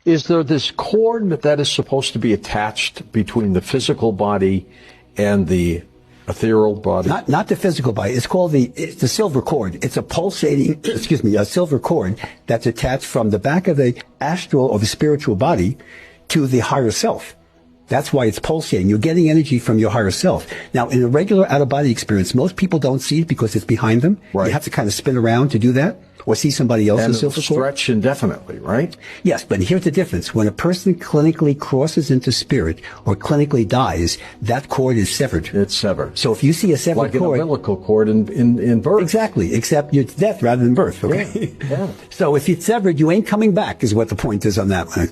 Is there this cord that is supposed to be attached between the physical body and the ethereal body? Not the physical body. It's called it's the silver cord. It's a pulsating, a silver cord that's attached from the back of the astral or the spiritual body to the higher self. That's why it's pulsating. You're getting energy from your higher self. Now, in a regular out-of-body experience, most people don't see it because it's behind them. Right. You have to kind of spin around to do that, or see somebody else's silver cord. Stretch indefinitely, right? Yes, but here's the difference. When a person clinically crosses into spirit or clinically dies, that cord is severed. It's severed. So if you see a severed cord... Like an umbilical cord in birth. Exactly, except it's death rather than birth, okay? Yeah. So if it's severed, you ain't coming back, is what the point is on that one.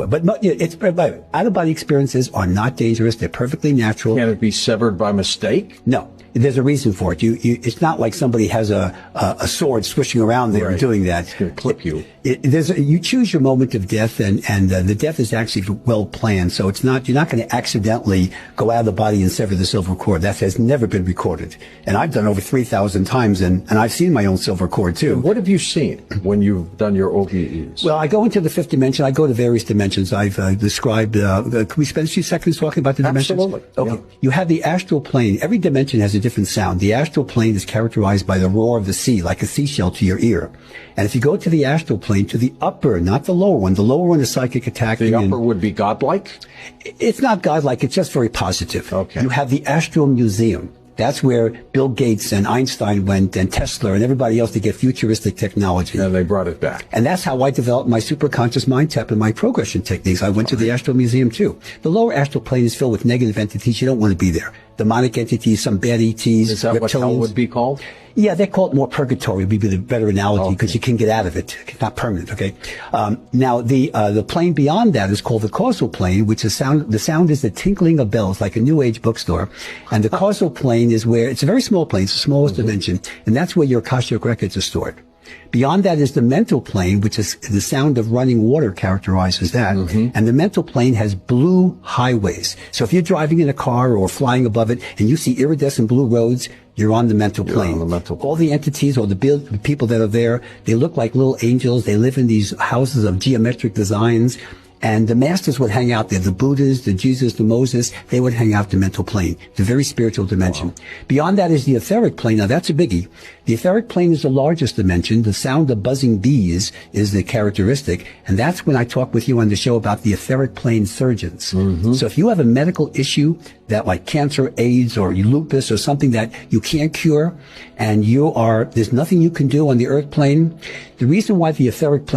But out-of-body experiences are not dangerous. They're perfectly natural. Can it be severed by mistake? No. There's a reason for it. It's not like somebody has a sword swishing around there and doing that. It's going to clip you. You choose your moment of death, and the death is actually well planned. So you're not going to accidentally go out of the body and sever the silver cord. That has never been recorded. And I've done over 3,000 times, and I've seen my own silver cord too. And what have you seen when you've done your OBEs? Well, I go into the fifth dimension. I go to various dimensions. I've described. Can we spend a few seconds talking about the dimensions? Absolutely. Okay. Yeah. You have the astral plane. Every dimension has a different sound. The astral plane is characterized by the roar of the sea, like a seashell to your ear. And if you go to the astral plane, to the upper, not the lower one, the lower one is psychic attack. The upper would be godlike? It's not godlike, it's just very positive. Okay. You have the Astral Museum. That's where Bill Gates and Einstein went, and Tesla and everybody else to get futuristic technology. And they brought it back. And that's how I developed my superconscious mind tap and my progression techniques. I went to the Astral Museum too. The lower astral plane is filled with negative entities. You don't want to be there. Demonic entities, some bad ETs, Is that reptilians. What hell would be called? Yeah, they call it more purgatory would be the better analogy, because you can get out of it. It's not permanent, okay? Now, the plane beyond that is called the causal plane, which is the sound is the tinkling of bells, like a New Age bookstore. And the causal plane is where, it's a very small plane, it's the smallest dimension, and that's where your Akashic records are stored. Beyond that is the mental plane, which is the sound of running water characterizes that. And the mental plane has blue highways. So if you're driving in a car or flying above it and you see iridescent blue roads, you're on the mental plane. All the entities or the people that are there, they look like little angels. They live in these houses of geometric designs. And the masters would hang out there. The Buddhas, the Jesus, the Moses, they would hang out the mental plane, the very spiritual dimension. Wow. Beyond that is the etheric plane. Now, that's a biggie. The etheric plane is the largest dimension. The sound of buzzing bees is the characteristic. And that's when I talk with you on the show about the etheric plane surgeons. So if you have a medical issue that like cancer, AIDS, or lupus, or something that you can't cure, and there's nothing you can do on the earth plane, the reason why the etheric plane